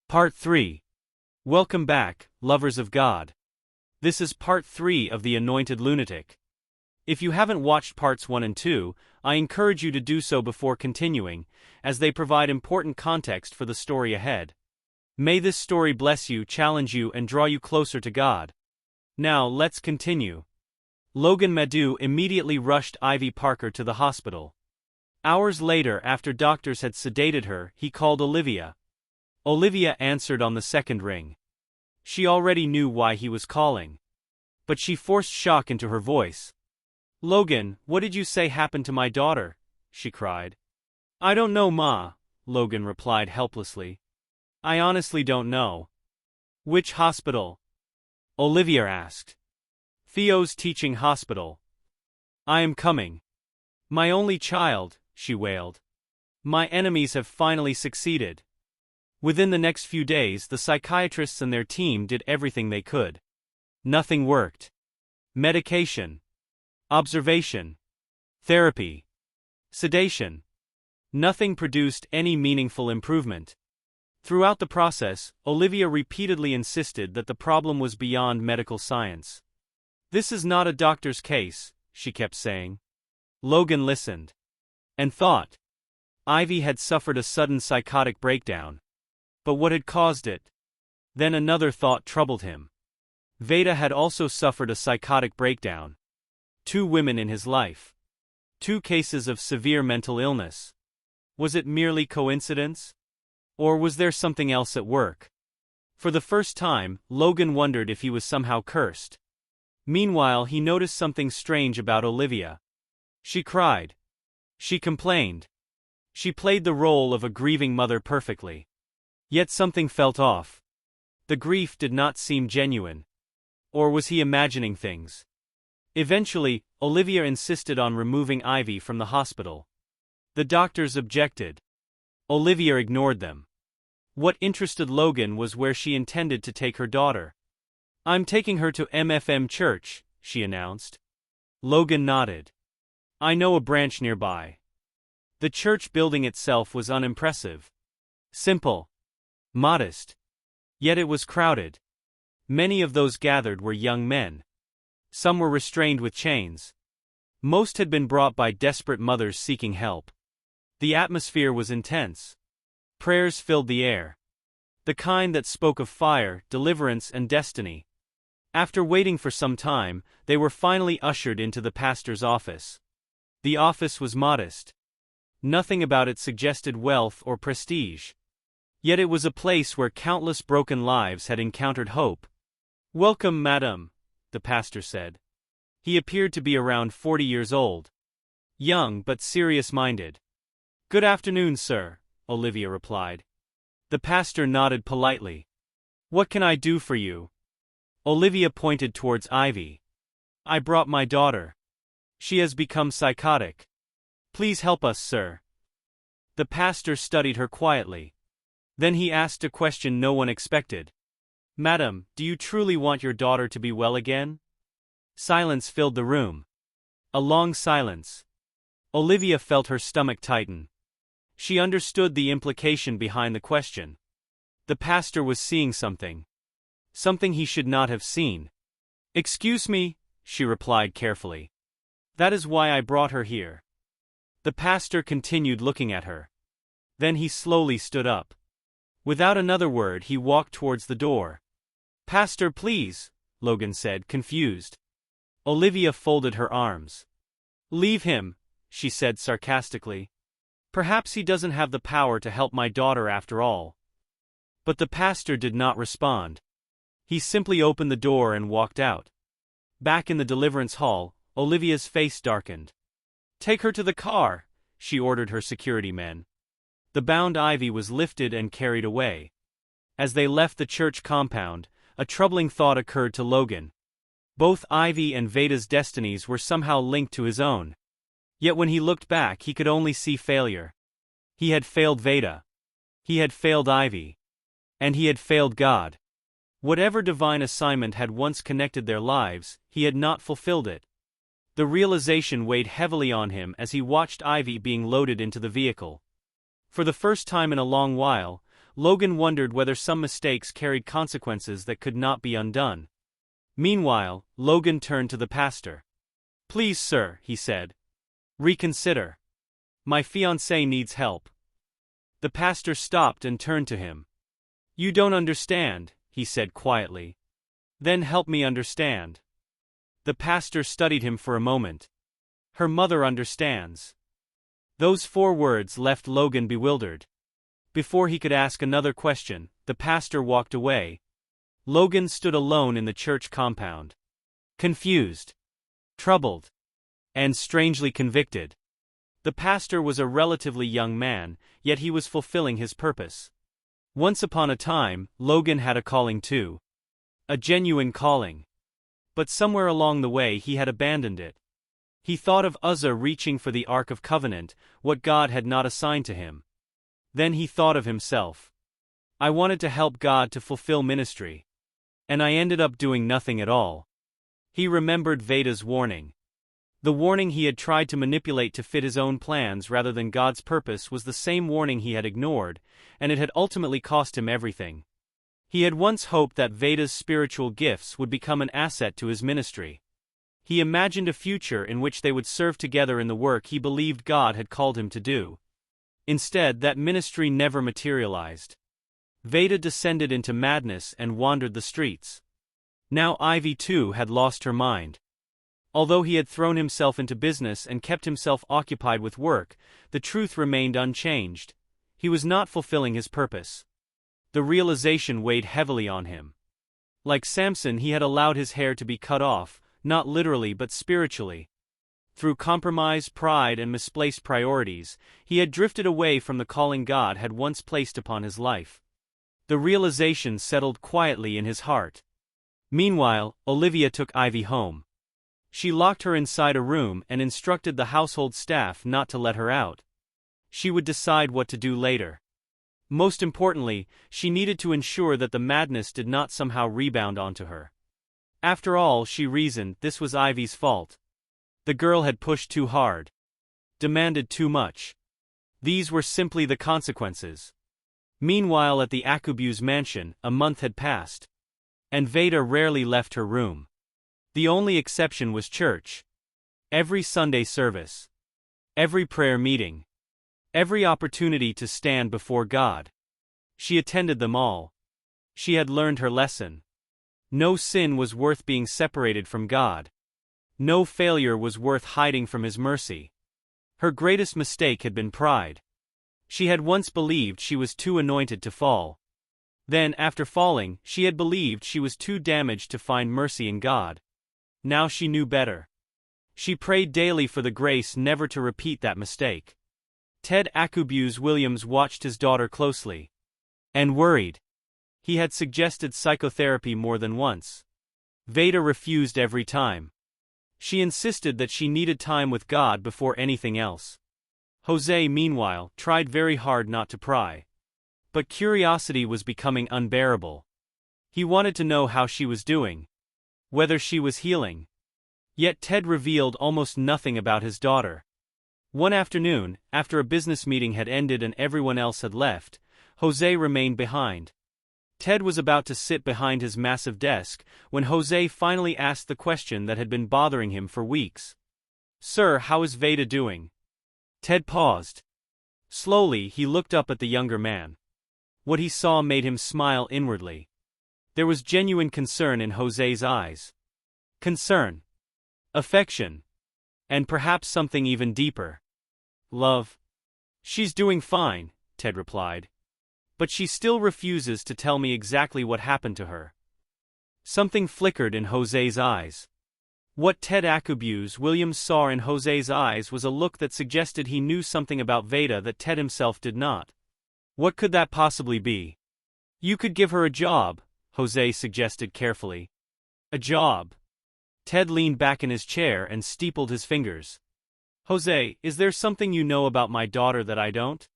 Part 3. Welcome back, lovers of God. This is part 3 of the anointed lunatic. If you haven't watched parts 1 and 2, I encourage you to do so before continuing, as they provide important context for the story ahead. May this story bless you, challenge you, and draw you closer to God. Now, let's continue. Logan Madhu immediately rushed Ivy Parker to the hospital. Hours later, after doctors had sedated her, he called Olivia. Olivia answered on the second ring. She already knew why he was calling. But she forced shock into her voice. "Logan, what did you say happened to my daughter?" she cried. "I don't know, Ma," Logan replied helplessly. "I honestly don't know." "Which hospital?" Olivia asked. "Theo's teaching hospital." "I am coming." "My only child," she wailed. "My enemies have finally succeeded." Within the next few days, the psychiatrists and their team did everything they could. Nothing worked. Medication, observation, therapy, sedation. Nothing produced any meaningful improvement. Throughout the process, Olivia repeatedly insisted that the problem was beyond medical science. "This is not a doctor's case," she kept saying. Logan listened. And thought. Ivy had suffered a sudden psychotic breakdown. But what had caused it? Then another thought troubled him. Veda had also suffered a psychotic breakdown. 2 women in his life. 2 cases of severe mental illness. Was it merely coincidence? Or was there something else at work? For the first time, Logan wondered if he was somehow cursed. Meanwhile, he noticed something strange about Olivia. She cried. She complained. She played the role of a grieving mother perfectly. Yet something felt off. The grief did not seem genuine. Or was he imagining things? Eventually, Olivia insisted on removing Ivy from the hospital. The doctors objected. Olivia ignored them. What interested Logan was where she intended to take her daughter. "I'm taking her to MFM Church," she announced. Logan nodded. "I know a branch nearby." The church building itself was unimpressive. Simple. Modest. Yet it was crowded. Many of those gathered were young men. Some were restrained with chains. Most had been brought by desperate mothers seeking help. The atmosphere was intense. Prayers filled the air. The kind that spoke of fire, deliverance, and destiny. After waiting for some time, they were finally ushered into the pastor's office. The office was modest. Nothing about it suggested wealth or prestige. Yet it was a place where countless broken lives had encountered hope. "Welcome, madam," the pastor said. He appeared to be around 40 years old. Young but serious-minded. "Good afternoon, sir," Olivia replied. The pastor nodded politely. "What can I do for you?" Olivia pointed towards Ivy. "I brought my daughter. She has become psychotic. Please help us, sir." The pastor studied her quietly. Then he asked a question no one expected. "Madam, do you truly want your daughter to be well again?" Silence filled the room. A long silence. Olivia felt her stomach tighten. She understood the implication behind the question. The pastor was seeing something. Something he should not have seen. "Excuse me," she replied carefully. "That is why I brought her here." The pastor continued looking at her. Then he slowly stood up. Without another word, he walked towards the door. "Pastor, please," Logan said, confused. Olivia folded her arms. "Leave him," she said sarcastically. "Perhaps he doesn't have the power to help my daughter after all." But the pastor did not respond. He simply opened the door and walked out. Back in the deliverance hall, Olivia's face darkened. "Take her to the car," she ordered her security men. The bound Ivy was lifted and carried away. As they left the church compound, a troubling thought occurred to Logan. Both Ivy and Veda's destinies were somehow linked to his own. Yet when he looked back, he could only see failure. He had failed Veda. He had failed Ivy. And he had failed God. Whatever divine assignment had once connected their lives, he had not fulfilled it. The realization weighed heavily on him as he watched Ivy being loaded into the vehicle. For the first time in a long while, Logan wondered whether some mistakes carried consequences that could not be undone. Meanwhile, Logan turned to the pastor. "Please, sir," he said. "Reconsider. My fiancée needs help." The pastor stopped and turned to him. "You don't understand," he said quietly. "Then help me understand." The pastor studied him for a moment. "Her mother understands." Those 4 words left Logan bewildered. Before he could ask another question, the pastor walked away. Logan stood alone in the church compound. Confused, troubled, and strangely convicted. The pastor was a relatively young man, yet he was fulfilling his purpose. Once upon a time, Logan had a calling too. A genuine calling. But somewhere along the way he had abandoned it. He thought of Uzzah reaching for the Ark of Covenant, what God had not assigned to him. Then he thought of himself. "I wanted to help God to fulfill ministry. And I ended up doing nothing at all." He remembered Veda's warning. The warning he had tried to manipulate to fit his own plans rather than God's purpose was the same warning he had ignored, and it had ultimately cost him everything. He had once hoped that Veda's spiritual gifts would become an asset to his ministry. He imagined a future in which they would serve together in the work he believed God had called him to do. Instead, that ministry never materialized. Veda descended into madness and wandered the streets. Now Ivy too had lost her mind. Although he had thrown himself into business and kept himself occupied with work, the truth remained unchanged. He was not fulfilling his purpose. The realization weighed heavily on him. Like Samson, he had allowed his hair to be cut off, not literally but spiritually. Through compromise, pride, and misplaced priorities, he had drifted away from the calling God had once placed upon his life. The realization settled quietly in his heart. Meanwhile, Olivia took Ivy home. She locked her inside a room and instructed the household staff not to let her out. She would decide what to do later. Most importantly, she needed to ensure that the madness did not somehow rebound onto her. After all, she reasoned, this was Ivy's fault. The girl had pushed too hard. Demanded too much. These were simply the consequences. Meanwhile at the Akubu's mansion, a month had passed. And Veda rarely left her room. The only exception was church. Every Sunday service. Every prayer meeting. Every opportunity to stand before God. She attended them all. She had learned her lesson. No sin was worth being separated from God. No failure was worth hiding from His mercy. Her greatest mistake had been pride. She had once believed she was too anointed to fall. Then, after falling, she had believed she was too damaged to find mercy in God. Now she knew better. She prayed daily for the grace never to repeat that mistake. Ted Akubu's Williams watched his daughter closely. And worried. He had suggested psychotherapy more than once. Veda refused every time. She insisted that she needed time with God before anything else. Jose, meanwhile, tried very hard not to pry. But curiosity was becoming unbearable. He wanted to know how she was doing. Whether she was healing. Yet Ted revealed almost nothing about his daughter. One afternoon, after a business meeting had ended and everyone else had left, Jose remained behind. Ted was about to sit behind his massive desk when Jose finally asked the question that had been bothering him for weeks. "Sir, how is Veda doing?" Ted paused. Slowly, he looked up at the younger man. What he saw made him smile inwardly. There was genuine concern in Jose's eyes. Concern. Affection. And perhaps something even deeper. Love. "She's doing fine," Ted replied. "But she still refuses to tell me exactly what happened to her." Something flickered in Jose's eyes. What Ted Akubu's Williams saw in Jose's eyes was a look that suggested he knew something about Veda that Ted himself did not. What could that possibly be? "You could give her a job," Jose suggested carefully. "A job?" Ted leaned back in his chair and steepled his fingers. "Jose, is there something you know about my daughter that I don't?"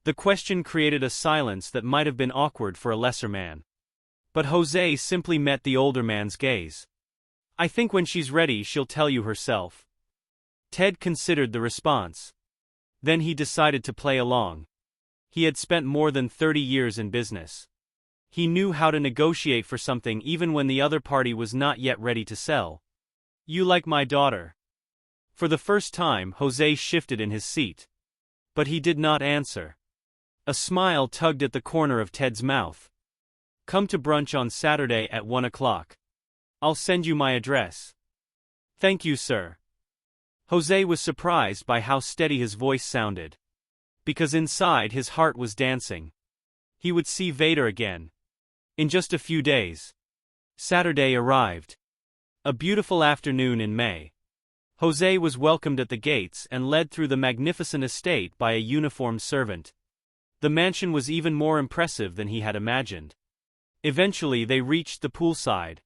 The question created a silence that might have been awkward for a lesser man. But Jose simply met the older man's gaze. "I think when she's ready she'll tell you herself." Ted considered the response. Then he decided to play along. He had spent more than 30 years in business. He knew how to negotiate for something even when the other party was not yet ready to sell. "You like my daughter?" For the first time, Jose shifted in his seat. But he did not answer. A smile tugged at the corner of Ted's mouth. "Come to brunch on Saturday at 1 o'clock. I'll send you my address." "Thank you, sir." Jose was surprised by how steady his voice sounded. Because inside his heart was dancing. He would see Vader again. In just a few days. Saturday arrived. A beautiful afternoon in May. Jose was welcomed at the gates and led through the magnificent estate by a uniformed servant. The mansion was even more impressive than he had imagined. Eventually they reached the poolside.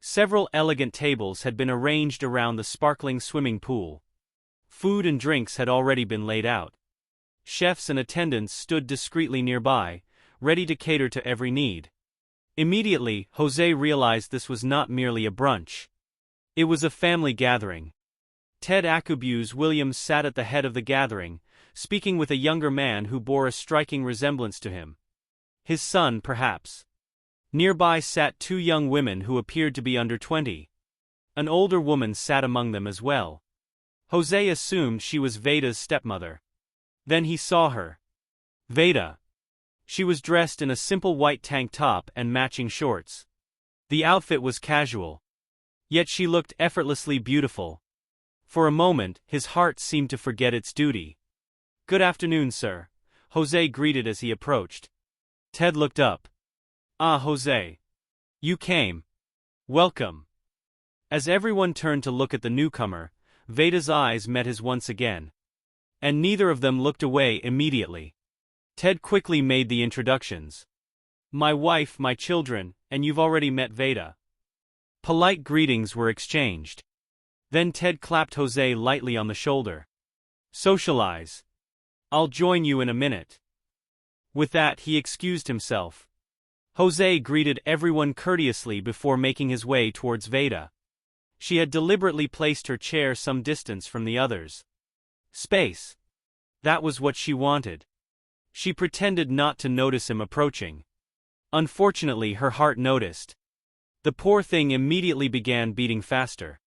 Several elegant tables had been arranged around the sparkling swimming pool. Food and drinks had already been laid out. Chefs and attendants stood discreetly nearby, ready to cater to every need. Immediately, Jose realized this was not merely a brunch. It was a family gathering. Ted Akubu's Williams sat at the head of the gathering, speaking with a younger man who bore a striking resemblance to him. His son, perhaps. Nearby sat two young women who appeared to be under 20. An older woman sat among them as well. Jose assumed she was Veda's stepmother. Then he saw her. Veda. She was dressed in a simple white tank top and matching shorts. The outfit was casual. Yet she looked effortlessly beautiful. For a moment, his heart seemed to forget its duty. "Good afternoon, sir," Jose greeted as he approached. Ted looked up. "Ah, Jose. You came. Welcome." As everyone turned to look at the newcomer, Veda's eyes met his once again. And neither of them looked away immediately. Ted quickly made the introductions. "My wife, my children, and you've already met Veda." Polite greetings were exchanged. Then Ted clapped Jose lightly on the shoulder. "Socialize. I'll join you in a minute." With that, he excused himself. Jose greeted everyone courteously before making his way towards Veda. She had deliberately placed her chair some distance from the others. Space. That was what she wanted. She pretended not to notice him approaching. Unfortunately, her heart noticed. The poor thing immediately began beating faster.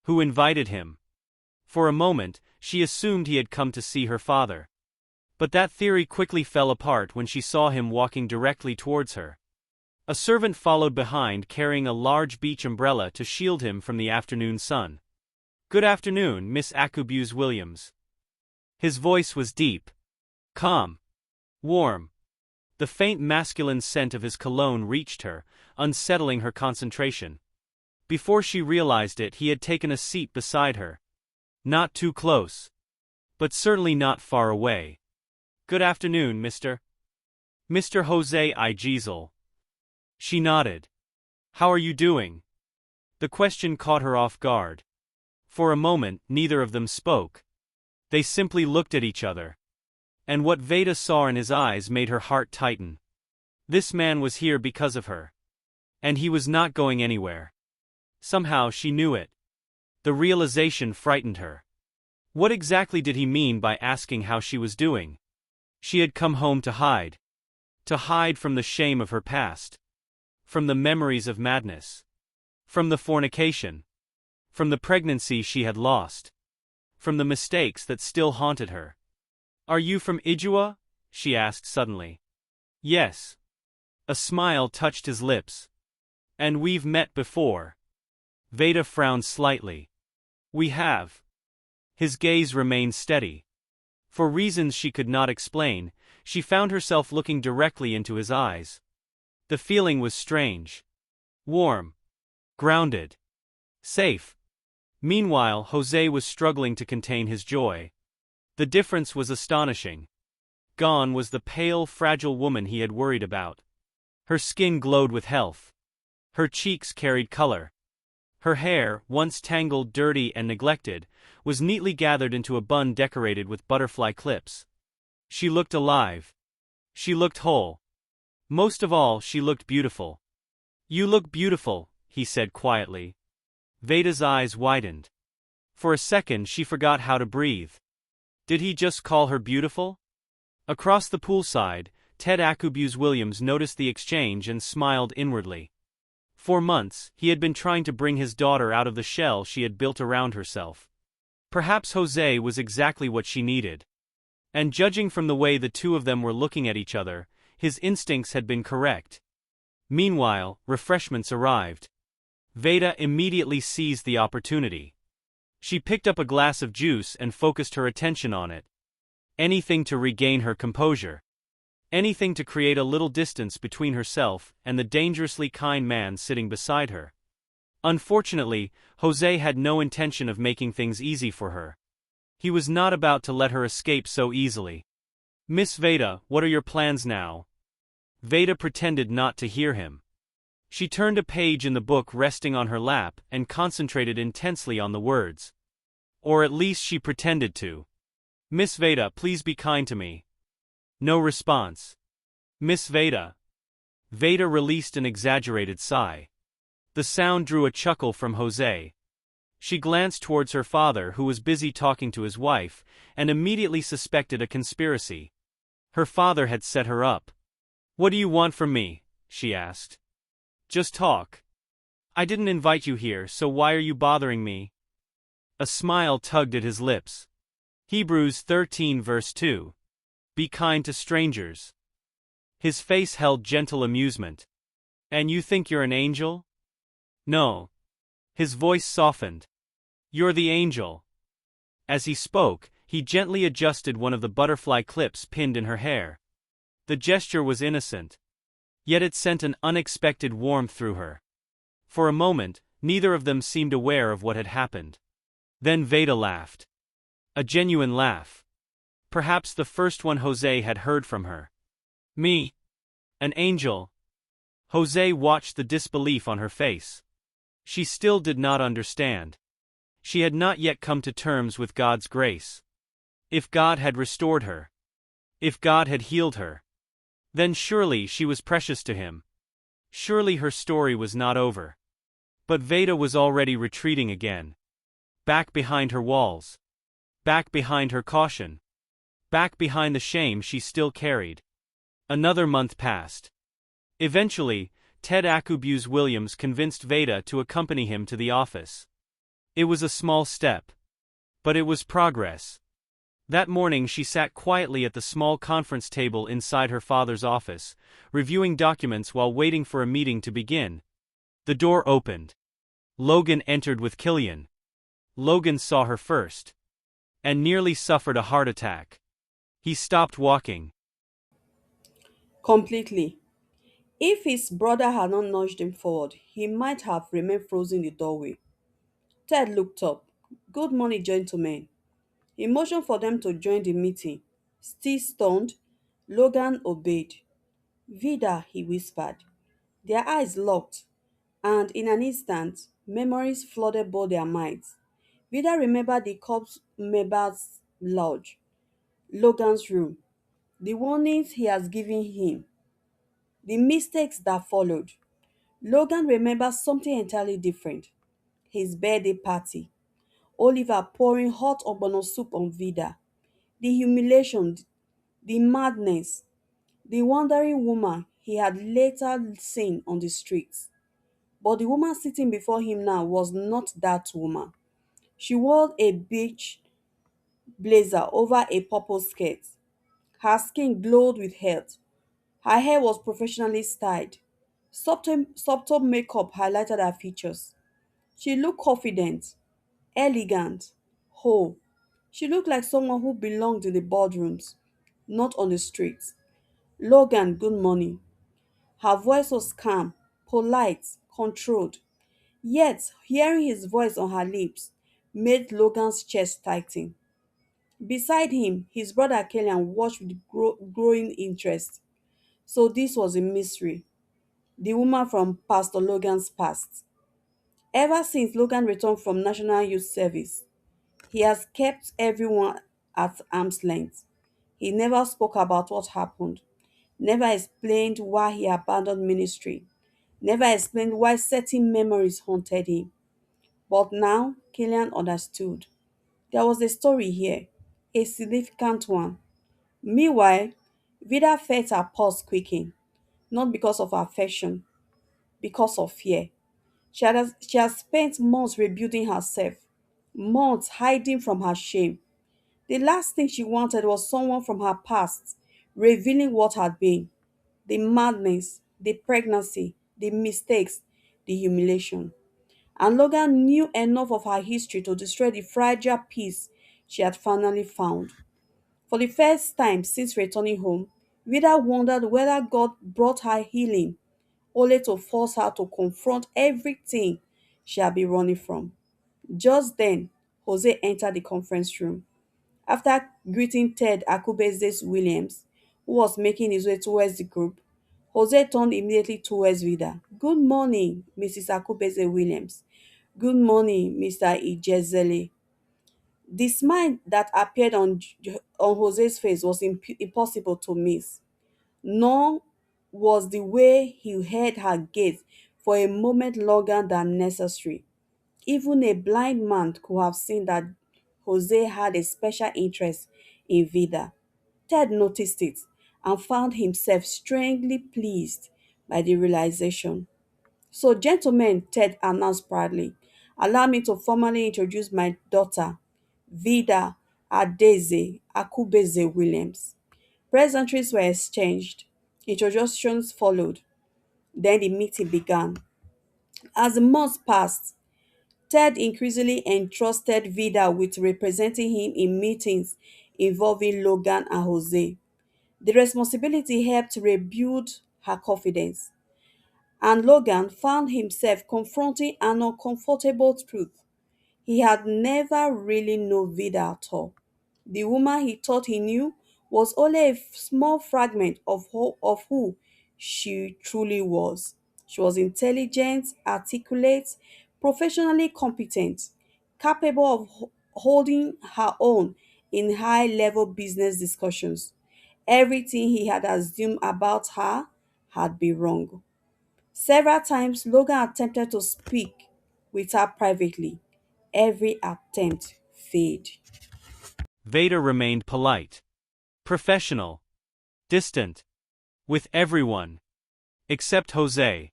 Who invited him? For a moment, she assumed he had come to see her father. But that theory quickly fell apart when she saw him walking directly towards her. A servant followed behind carrying a large beach umbrella to shield him from the afternoon sun. "Good afternoon, Miss Akubu's Williams." His voice was deep. Calm. Warm. The faint masculine scent of his cologne reached her, unsettling her concentration. Before she realized it, he had taken a seat beside her. Not too close. But certainly not far away. "Good afternoon, Mr. Jose I. Giesel." She nodded. "How are you doing?" The question caught her off guard. For a moment, neither of them spoke. They simply looked at each other. And what Veda saw in his eyes made her heart tighten. This man was here because of her. And he was not going anywhere. Somehow she knew it. The realization frightened her. What exactly did he mean by asking how she was doing? She had come home to hide. To hide from the shame of her past. From the memories of madness. From the fornication. From the pregnancy she had lost. From the mistakes that still haunted her. "Are you from Ijua?" she asked suddenly. "Yes." A smile touched his lips. "And we've met before." Veda frowned slightly. "We have." His gaze remained steady. For reasons she could not explain, she found herself looking directly into his eyes. The feeling was strange. Warm. Grounded. Safe. Meanwhile, Jose was struggling to contain his joy. The difference was astonishing. Gone was the pale, fragile woman he had worried about. Her skin glowed with health. Her cheeks carried color. Her hair, once tangled, dirty, and neglected, was neatly gathered into a bun decorated with butterfly clips. She looked alive. She looked whole. Most of all, she looked beautiful. "You look beautiful," he said quietly. Veda's eyes widened. For a second she forgot how to breathe. Did he just call her beautiful? Across the poolside, Ted Akubuse Williams noticed the exchange and smiled inwardly. For months, he had been trying to bring his daughter out of the shell she had built around herself. Perhaps Jose was exactly what she needed. And judging from the way the two of them were looking at each other, his instincts had been correct. Meanwhile, refreshments arrived. Veda immediately seized the opportunity. She picked up a glass of juice and focused her attention on it. Anything to regain her composure. Anything to create a little distance between herself and the dangerously kind man sitting beside her. Unfortunately, Jose had no intention of making things easy for her. He was not about to let her escape so easily. "Miss Veda, what are your plans now?" Veda pretended not to hear him. She turned a page in the book resting on her lap and concentrated intensely on the words. Or at least she pretended to. "Miss Veda, please be kind to me." No response. "Miss Veda." Veda released an exaggerated sigh. The sound drew a chuckle from Jose. She glanced towards her father, who was busy talking to his wife, and immediately suspected a conspiracy. Her father had set her up. "What do you want from me?" she asked. "Just talk. I didn't invite you here, so why are you bothering me?" A smile tugged at his lips. Hebrews 13 verse 2. Be kind to strangers. His face held gentle amusement. "And you think you're an angel?" "No." His voice softened. "You're the angel." As he spoke, he gently adjusted one of the butterfly clips pinned in her hair. The gesture was innocent. Yet it sent an unexpected warmth through her. For a moment, neither of them seemed aware of what had happened. Then Veda laughed. A genuine laugh. Perhaps the first one Jose had heard from her. "Me? An angel?" Jose watched the disbelief on her face. She still did not understand. She had not yet come to terms with God's grace. If God had restored her, if God had healed her, then surely she was precious to him. Surely her story was not over. But Veda was already retreating again. Back behind her walls. Back behind her caution. Back behind the shame she still carried. Another month passed. Eventually, Ted Akubuse Williams convinced Veda to accompany him to the office. It was a small step. But it was progress. That morning she sat quietly at the small conference table inside her father's office, reviewing documents while waiting for a meeting to begin. The door opened. Logan entered with Killian. Logan saw her first. And nearly suffered a heart attack. He stopped walking. Completely. If his brother had not nudged him forward, he might have remained frozen in the doorway. Ted looked up. "Good morning, gentlemen." He motioned for them to join the meeting. Still stunned, Logan obeyed. "Vida," he whispered. Their eyes locked, and in an instant, memories flooded both their minds. Vida remembered the corps members' lodge, Logan's room, the warnings he has given him, the mistakes that followed. Logan remembered something entirely different: his birthday party, Oliver pouring hot ogbono soup on Vida, the humiliation, the madness, the wandering woman he had later seen on the streets. But the woman sitting before him now was not that woman. She wore a beige blazer over a purple skirt. Her skin glowed with health. Her hair was professionally styled. Subtle makeup highlighted her features. She looked confident, elegant, whole. She looked like someone who belonged in the boardrooms, not on the streets. "Logan, good morning." Her voice was calm, polite, controlled. Yet, hearing his voice on her lips made Logan's chest tighten. Beside him, his brother Kellyan watched with growing interest. So this was a mystery. The woman from Pastor Logan's past. Ever since Logan returned from National Youth Service, he has kept everyone at arm's length. He never spoke about what happened, never explained why he abandoned ministry, never explained why certain memories haunted him. But now Killian understood. There was a story here, a significant one. Meanwhile, Vida felt her pulse quicken, not because of affection, because of fear. She has spent months rebuilding herself, months hiding from her shame. The last thing she wanted was someone from her past revealing what had been, the madness, the pregnancy, the mistakes, the humiliation. And Logan knew enough of her history to destroy the fragile peace she had finally found. For the first time since returning home, Vida wondered whether God brought her healing only to force her to confront everything she had been running from. Just then, Jose entered the conference room. After greeting Ted Akubeze Williams, who was making his way towards the group, Jose turned immediately towards Vida. Good morning, Mrs. Akubeze Williams. Good morning, Mr. Ijezele. The smile that appeared on Jose's face was impossible to miss. Nor was the way he held her gaze for a moment longer than necessary. Even a blind man could have seen that Jose had a special interest in Vida. Ted noticed it and found himself strangely pleased by the realization. So, gentlemen, Ted announced proudly, allow me to formally introduce my daughter, Vida Adeze Akubeze Williams. Pleasantries were exchanged, introductions followed, then the meeting began. As the months passed, Ted increasingly entrusted Vida with representing him in meetings involving Logan and Jose. The responsibility helped rebuild her confidence, and Logan found himself confronting an uncomfortable truth. He had never really known Vida at all. The woman he thought he knew was only a small fragment of who she truly was. She was intelligent, articulate, professionally competent, capable of holding her own in high level business discussions. Everything he had assumed about her had been wrong. Several times, Logan attempted to speak with her privately. Every attempt failed. Vader remained polite, professional, distant, with everyone, except Jose.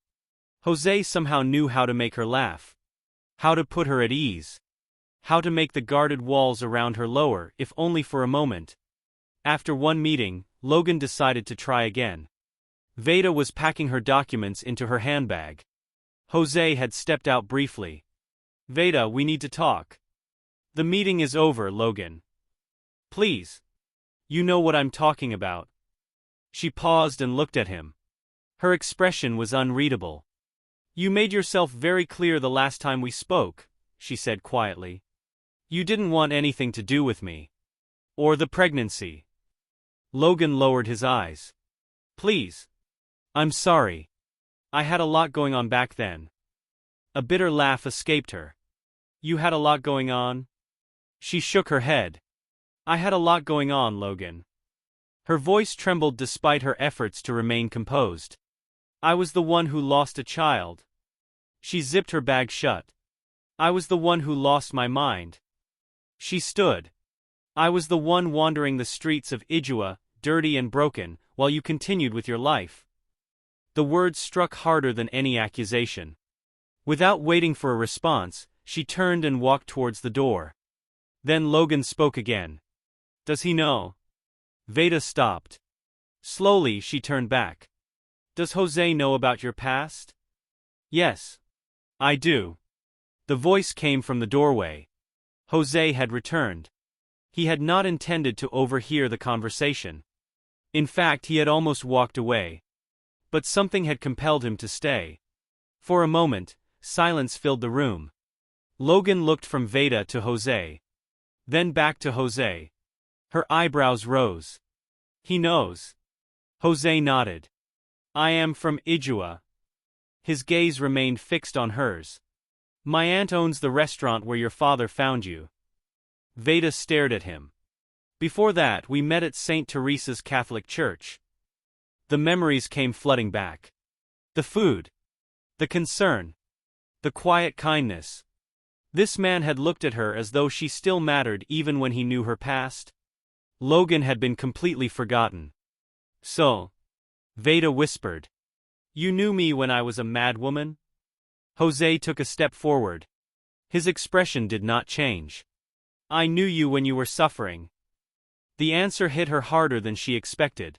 Jose somehow knew how to make her laugh, how to put her at ease, how to make the guarded walls around her lower, if only for a moment. After one meeting, Logan decided to try again. Veda was packing her documents into her handbag. Jose had stepped out briefly. Veda, we need to talk. The meeting is over, Logan. Please. You know what I'm talking about. She paused and looked at him. Her expression was unreadable. You made yourself very clear the last time we spoke, she said quietly. You didn't want anything to do with me. Or the pregnancy. Logan lowered his eyes. Please. I'm sorry. I had a lot going on back then. A bitter laugh escaped her. You had a lot going on? She shook her head. I had a lot going on, Logan. Her voice trembled despite her efforts to remain composed. I was the one who lost a child. She zipped her bag shut. I was the one who lost my mind. She stood. I was the one wandering the streets of Ijua, dirty and broken, while you continued with your life. The words struck harder than any accusation. Without waiting for a response, she turned and walked towards the door. Then Logan spoke again. Does he know? Veda stopped. Slowly, she turned back. Does Jose know about your past? Yes. I do. The voice came from the doorway. Jose had returned. He had not intended to overhear the conversation. In fact, he had almost walked away. But something had compelled him to stay. For a moment, silence filled the room. Logan looked from Veda to Jose. Then back to Jose. Her eyebrows rose. He knows. Jose nodded. I am from Ijua. His gaze remained fixed on hers. My aunt owns the restaurant where your father found you. Veda stared at him. Before that, we met at St. Teresa's Catholic Church. The memories came flooding back. The food. The concern. The quiet kindness. This man had looked at her as though she still mattered even when he knew her past. Logan had been completely forgotten. So, Veda whispered. You knew me when I was a mad woman? Jose took a step forward. His expression did not change. I knew you when you were suffering. The answer hit her harder than she expected.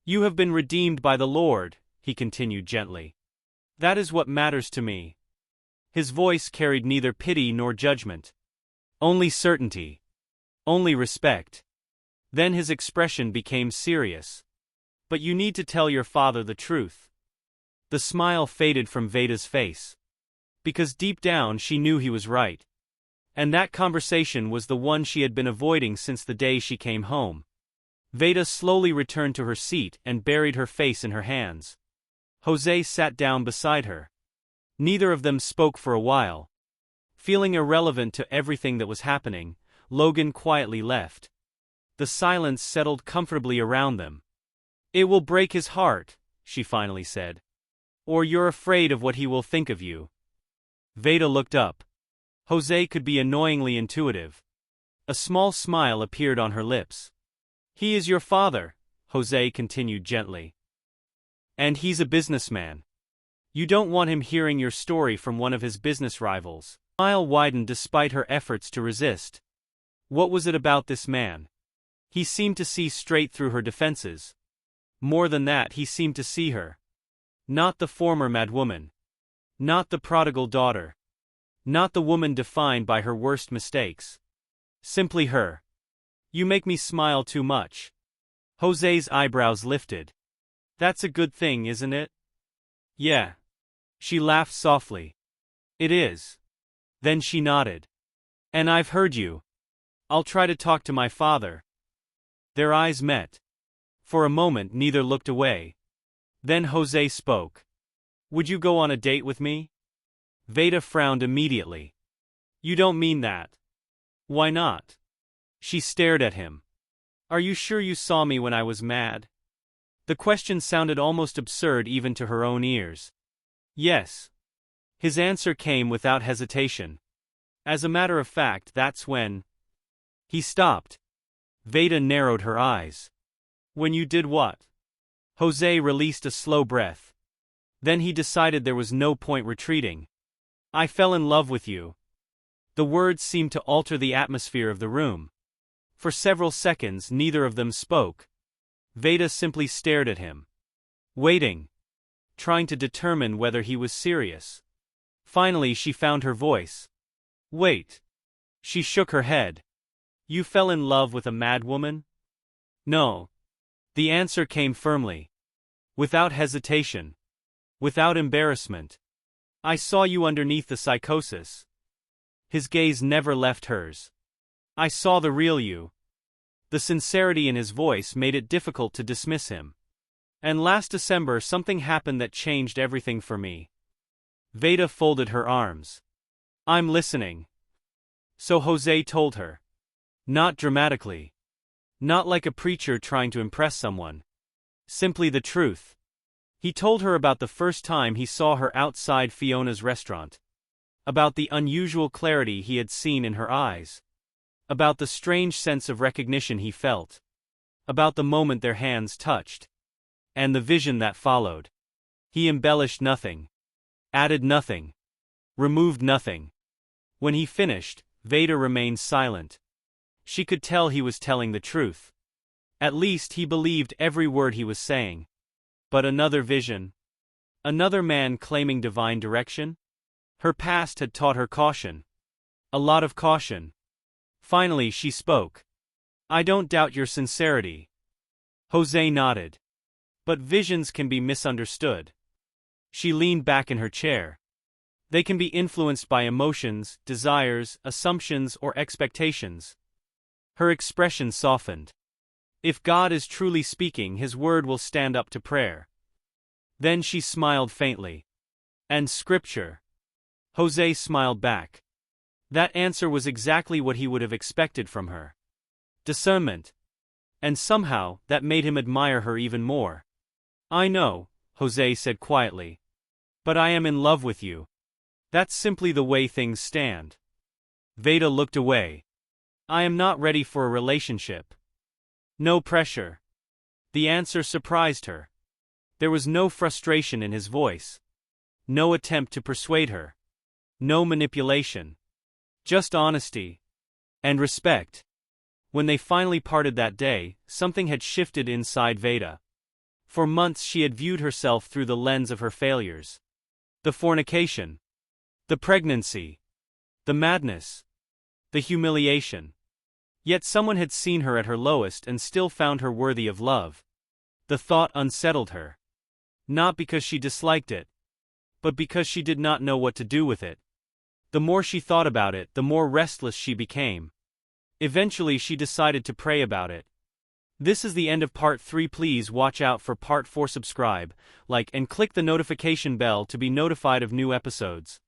You have been redeemed by the Lord, he continued gently. That is what matters to me. His voice carried neither pity nor judgment. Only certainty. Only respect. Then his expression became serious. But you need to tell your father the truth. The smile faded from Veda's face. Because deep down she knew he was right. And that conversation was the one she had been avoiding since the day she came home. Veda slowly returned to her seat and buried her face in her hands. Jose sat down beside her. Neither of them spoke for a while. Feeling irrelevant to everything that was happening, Logan quietly left. The silence settled comfortably around them. It will break his heart, she finally said. Or you're afraid of what he will think of you. Veda looked up. Jose could be annoyingly intuitive. A small smile appeared on her lips. He is your father, Jose continued gently. And he's a businessman. You don't want him hearing your story from one of his business rivals. The smile widened despite her efforts to resist. What was it about this man? He seemed to see straight through her defenses. More than that, he seemed to see her. Not the former madwoman. Not the prodigal daughter. Not the woman defined by her worst mistakes. Simply her. You make me smile too much. Jose's eyebrows lifted. That's a good thing, isn't it? Yeah. She laughed softly. It is. Then she nodded. And I've heard you. I'll try to talk to my father. Their eyes met. For a moment neither looked away. Then Jose spoke. Would you go on a date with me? Veda frowned immediately. You don't mean that. Why not? She stared at him. Are you sure you saw me when I was mad? The question sounded almost absurd even to her own ears. Yes. His answer came without hesitation. As a matter of fact, that's when... He stopped. Veda narrowed her eyes. When you did what? Jose released a slow breath. Then he decided there was no point retreating. I fell in love with you. The words seemed to alter the atmosphere of the room. For several seconds neither of them spoke. Veda simply stared at him. Waiting. Trying to determine whether he was serious. Finally she found her voice. Wait. She shook her head. You fell in love with a mad woman? No. The answer came firmly. Without hesitation. Without embarrassment. I saw you underneath the psychosis. His gaze never left hers. I saw the real you. The sincerity in his voice made it difficult to dismiss him. And last December something happened that changed everything for me. Veda folded her arms. I'm listening. So Jose told her. Not dramatically. Not like a preacher trying to impress someone. Simply the truth. He told her about the first time he saw her outside Fiona's restaurant. About the unusual clarity he had seen in her eyes. About the strange sense of recognition he felt. About the moment their hands touched. And the vision that followed. He embellished nothing. Added nothing. Removed nothing. When he finished, Veda remained silent. She could tell he was telling the truth. At least he believed every word he was saying. But another vision? Another man claiming divine direction? Her past had taught her caution. A lot of caution. Finally she spoke. I don't doubt your sincerity. Jose nodded. But visions can be misunderstood. She leaned back in her chair. They can be influenced by emotions, desires, assumptions, or expectations. Her expression softened. If God is truly speaking, His word will stand up to prayer. Then she smiled faintly. And Scripture? Jose smiled back. That answer was exactly what he would have expected from her. Discernment. And somehow, that made him admire her even more. I know, Jose said quietly. But I am in love with you. That's simply the way things stand. Veda looked away. I am not ready for a relationship. No pressure. The answer surprised her. There was no frustration in his voice. No attempt to persuade her. No manipulation. Just honesty. And respect. When they finally parted that day, something had shifted inside Veda. For months she had viewed herself through the lens of her failures. The fornication. The pregnancy. The madness. The humiliation. Yet someone had seen her at her lowest and still found her worthy of love. The thought unsettled her. Not because she disliked it, but because she did not know what to do with it. The more she thought about it, the more restless she became. Eventually she decided to pray about it. This is the end of part 3. Please watch out for part 4. Subscribe, like and click the notification bell to be notified of new episodes.